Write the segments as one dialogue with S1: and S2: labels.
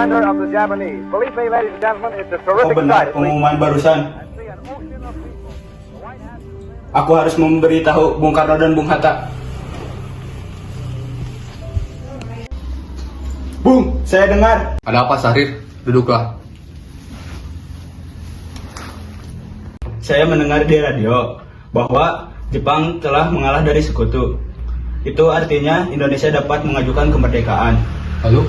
S1: commander of the Japanese. Believe me, ladies and gentlemen, it's a
S2: Oh
S1: terrific
S2: benar
S1: sight.
S2: pengumuman barusan.
S1: And see an ocean of people. The White House.
S2: Aku harus memberitahu Bung Karno dan Bung Hatta. Bung, saya dengar.
S3: Ada apa, Syahrir? Duduklah.
S2: Saya mendengar di radio bahwa Jepang telah mengalah dari sekutu. Itu artinya Indonesia dapat mengajukan kemerdekaan.
S3: Lalu,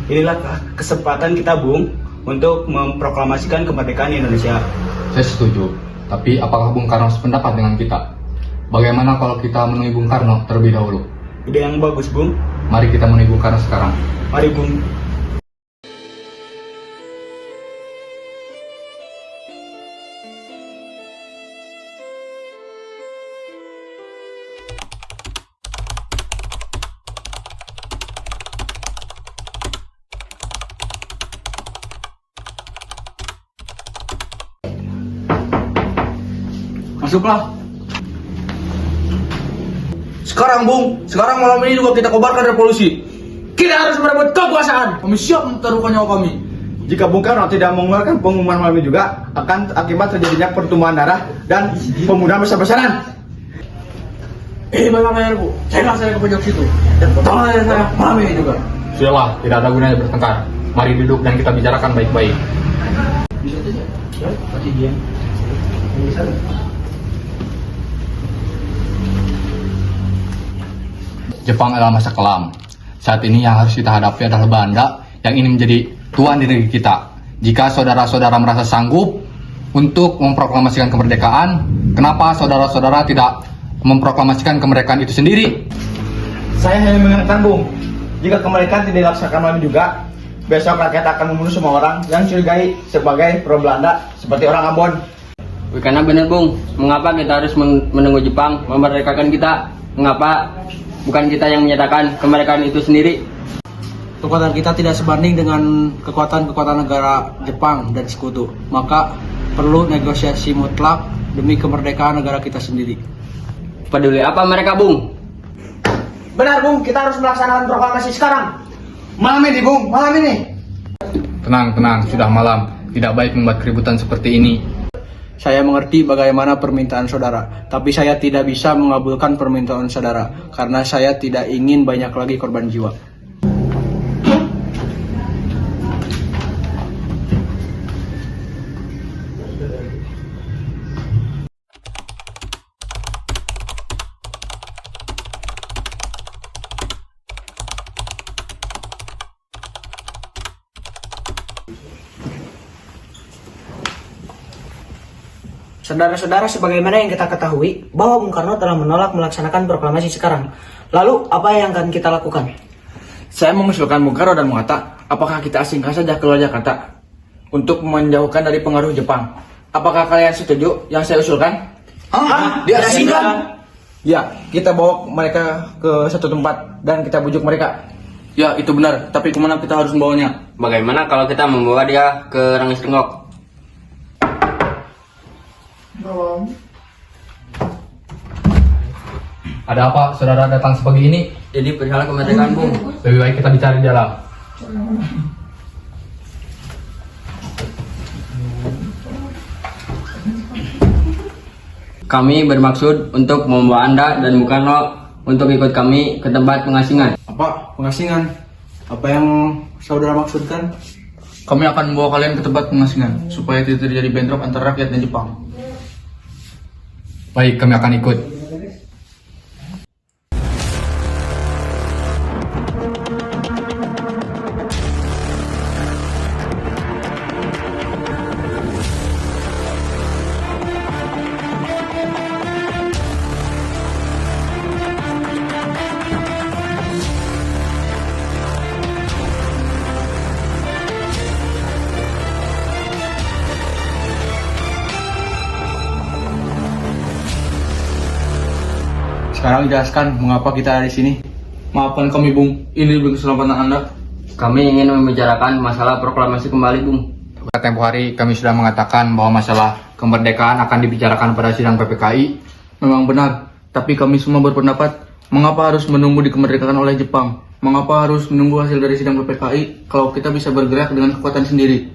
S2: Inilah kesempatan kita, Bung, untuk memproklamasikan kemerdekaan Indonesia.
S3: saya setuju. Tapi apakah Bung Karno sependapat dengan kita? Bagaimana kalau kita menemui Bung Karno terlebih dahulu?
S2: Ide yang bagus, Bung.
S3: Mari kita menemui Bung Karno sekarang.
S2: Mari, Bung.
S4: Masuklah. Sekarang Bung, sekarang malam ini juga kita kobarkan revolusi. Kita harus merebut kekuasaan. Kami siap memtaruhkan nyawa kami.
S2: Jika Bung Karno tidak mengeluarkan pengumuman malam ini juga, akan akibat terjadinya pertumbuhan darah dan pembunuhan besar-besaran.
S4: Bagaimana ya Bu? Saya ke pojok situ. Dan potonglah saya malam ini juga.
S3: Sudahlah, tidak ada gunanya bertengkar. Mari duduk dan kita bicarakan baik-baik.
S4: Bisa saja. Ya, pasti dia. Bisa.
S3: Jepang adalah masa kelam. Saat ini yang harus kita hadapi adalah Belanda yang ingin menjadi tuan di negeri kita. Jika saudara-saudara merasa sanggup untuk memproklamasikan kemerdekaan, kenapa saudara-saudara tidak memproklamasikan kemerdekaan itu sendiri?
S2: Saya hanya mengingatkan, Bung, jika kemerdekaan tidak dilaksanakan malam juga, besok rakyat akan membunuh semua orang yang curigai sebagai pro Belanda, seperti orang Ambon.
S5: Karena benar Bung, mengapa kita harus menunggu Jepang memerdekakan kita? Mengapa bukan kita yang menyatakan kemerdekaan itu sendiri?
S4: Kekuatan kita tidak sebanding dengan kekuatan-kekuatan negara Jepang dan sekutu. Maka perlu negosiasi mutlak demi kemerdekaan negara kita sendiri.
S5: Peduli apa mereka Bung?
S2: Benar, Bung, kita harus melaksanakan proklamasi sekarang. Malam ini, Bung, malam ini.
S3: Tenang, sudah malam. Tidak baik membuat keributan seperti ini.
S4: Saya mengerti bagaimana permintaan saudara, tapi saya tidak bisa mengabulkan permintaan saudara karena saya tidak ingin banyak lagi korban jiwa.
S6: Saudara-saudara, sebagaimana yang kita ketahui bahwa Bung Karno telah menolak melaksanakan proklamasi sekarang. Lalu, apa yang akan kita lakukan?
S4: Saya mengusulkan Bung Karno dan Bung Hatta, apakah kita asingkan saja keluar Jakarta untuk menjauhkan dari pengaruh Jepang? Apakah kalian setuju yang saya usulkan?
S6: Diasingkan?
S4: Ya, kita bawa mereka ke satu tempat dan kita bujuk mereka. Ya, itu benar. Tapi kemana kita harus membawanya?
S5: Bagaimana kalau kita membawa dia ke Rangis Tenggok?
S3: Ada apa saudara datang sepagi ini?
S5: Jadi perihal kemerdekaan Bung.
S3: Lebih baik kita bicara di dalam.
S5: Kami bermaksud untuk membawa Anda dan Bung Karno untuk ikut kami ke tempat pengasingan.
S4: Apa? Pengasingan? Apa yang saudara maksudkan? Kami akan membawa kalian ke tempat pengasingan supaya tidak terjadi bentrok antara rakyat dan Jepang.
S3: Baik, kami akan ikut.
S4: Sekarang jelaskan mengapa kita ada di sini. Maafkan kami, Bung. Ini demi keselamatan Anda.
S5: Kami ingin membicarakan masalah proklamasi kembali Bung.
S3: Tempo hari kami sudah mengatakan bahwa masalah kemerdekaan akan dibicarakan pada sidang PPKI.
S4: Memang benar, tapi kami semua berpendapat mengapa harus menunggu dikemerdekaan oleh Jepang.
S3: Mengapa harus menunggu hasil dari sidang PPKI kalau kita bisa bergerak dengan kekuatan sendiri?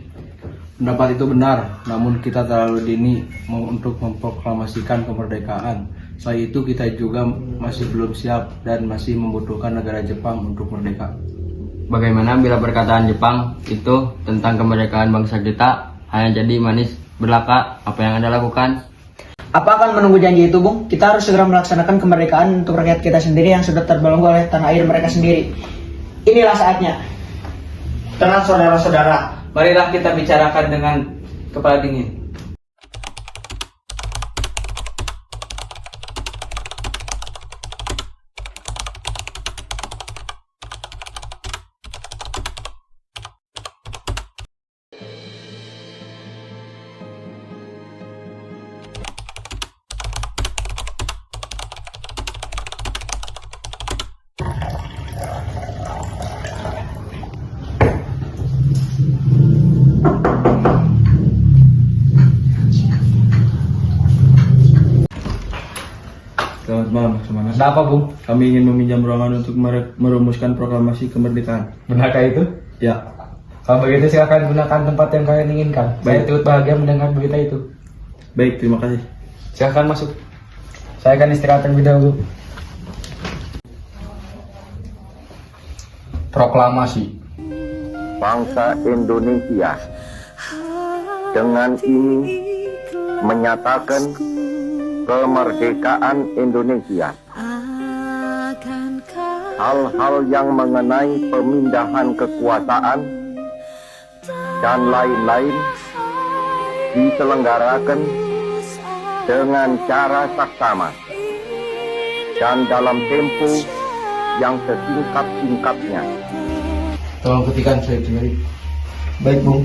S4: Pendapat itu benar, namun kita terlalu dini untuk memproklamasikan kemerdekaan. Selain itu kita juga masih belum siap dan masih membutuhkan negara Jepang untuk merdeka.
S5: Bagaimana bila perkataan Jepang itu tentang kemerdekaan bangsa kita hanya jadi manis belaka? Apa yang Anda lakukan?
S6: Apa akan menunggu janji itu, Bung? Kita harus segera melaksanakan kemerdekaan untuk rakyat kita sendiri yang sudah terbelenggu oleh tanah air mereka sendiri. Inilah saatnya.
S2: Tenang saudara-saudara, marilah kita bicarakan dengan kepala dingin.
S7: Selamat malam, semangat.
S3: Ada apa, Bung?
S7: Kami ingin meminjam ruangan untuk merumuskan proklamasi kemerdekaan.
S3: Benarkah itu?
S7: Ya,
S3: Kalau begitu silakan gunakan tempat yang kalian inginkan. Saya turut bahagia mendengar berita itu.
S7: baik, terima kasih.
S3: Silakan masuk. Saya akan istirahat terlebih dahulu. Proklamasi.
S8: Bangsa Indonesia dengan ini menyatakan kemerdekaan Indonesia. Hal-hal yang mengenai pemindahan kekuasaan dan lain-lain diselenggarakan dengan cara saksama dan dalam tempo yang sesingkat-singkatnya.
S3: Tolong ketikan saya sendiri.
S7: Baik, Bung.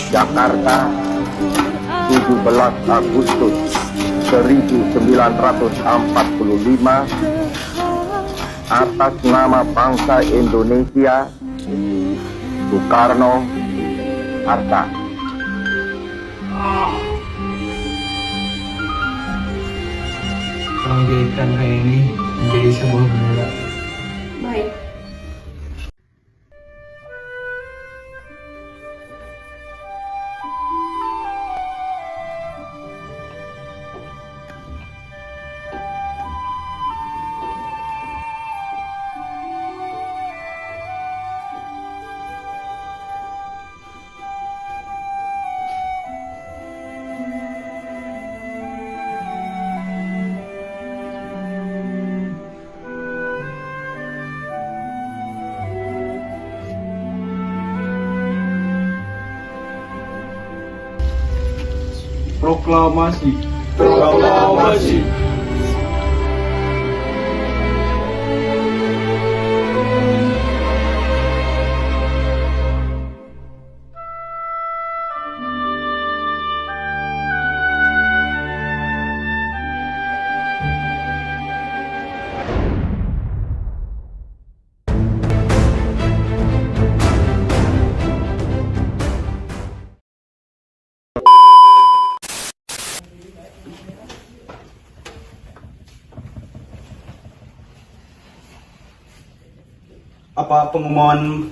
S8: Jakarta, 17 Agustus 1945, atas nama bangsa Indonesia, Soekarno Hatta.
S3: Tolong jadikan kayak ini menjadi sebuah bendera.
S9: Baik.
S7: Proklamasi.
S2: Proklamasi. Apa pengumuman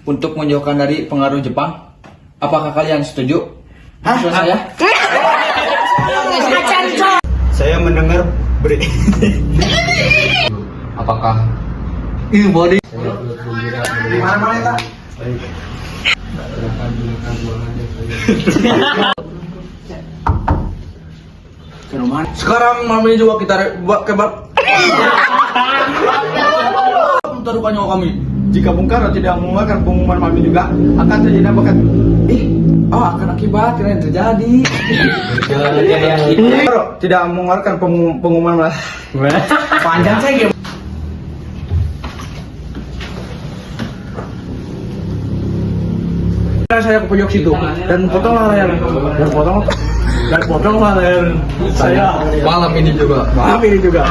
S3: Untuk menjauhkan dari pengaruh Jepang, apakah kalian setuju? Maksud saya?
S2: saya mendengar berita
S3: Apakah body? Sekarang malam ini juga kita buat kebab. Taruhkan nyawa kami.
S7: Jika Bung Karno tidak mengeluarkan pengumuman malam ini juga, akan terjadi bakat.
S3: Akan akibat yang terjadi.
S7: Karno tidak mengeluarkan pengumuman malam.
S6: Panjang saya game.
S7: Saya ke pojok situ dan potonglah leher leher saya
S3: Malam ini juga.
S7: malam ini juga.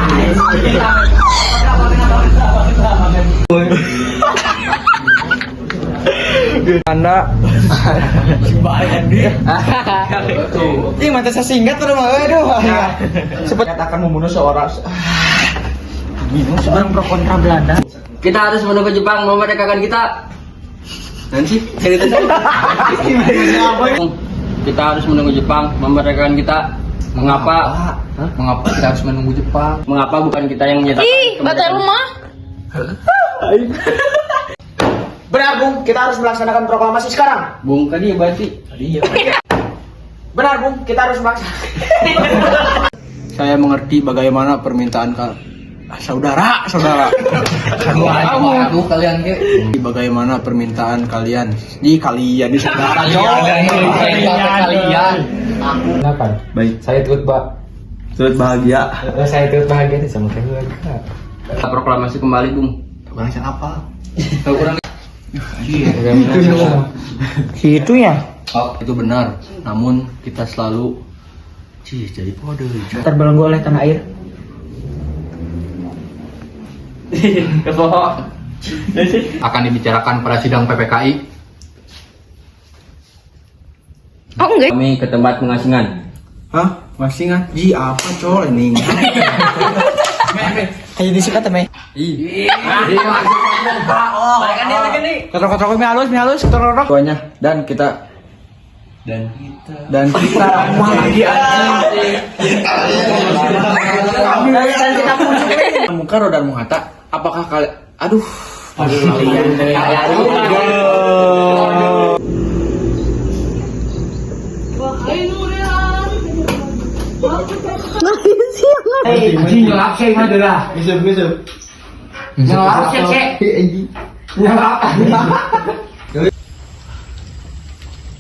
S3: Anda
S6: Ih, mata saya singkat tuh mah. Aduh.
S7: Seperti akan membunuh seorang
S6: Seorang pro kontra Belanda.
S5: Kita harus menunggu Jepang memerdekakan kita. Nanti cerita kita harus menunggu Jepang memerdekakan kita. Mengapa?
S3: Mengapa kita harus menunggu Jepang?
S5: Mengapa bukan kita yang menyatakan?
S9: Batai rumah.
S6: Benar Bung, kita harus melaksanakan proklamasi sekarang.
S5: Bung tadi ya berarti.
S6: Benar Bung, kita harus melaksanakan.
S4: Saya mengerti bagaimana permintaan saudara.
S3: Aduh kalian ke.
S4: Bagaimana permintaan kalian? Di saudara.
S3: Kalian.
S7: Kenapa? Baik. Saya turut bahagia. Saya turut bahagia nih sama keluarga.
S5: Kita proklamasi kembali, Bung.
S3: Kurang apa?
S5: Kurang
S6: Gitu ya.
S4: Oh, itu benar. Namun kita selalu jadi kode.
S6: Terbelenggu oleh tanah air.
S3: Akan dibicarakan pada sidang PPKI.
S9: Oh enggak.
S5: kami ke tempat pengasingan.
S4: Hah? Masih nggak? Apa col ini?
S6: Kayak disikat temen. Kotor-kotor mi halus, kotor-kotor.
S4: Tuanya dan kita lagi Muka dan Muhata. Apakah kalian? Aduh.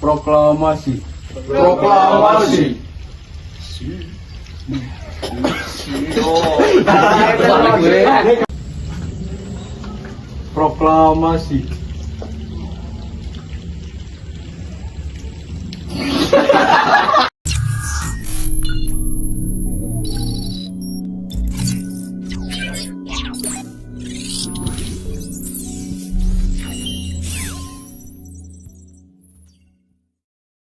S4: Proklamasi. Proklamasi.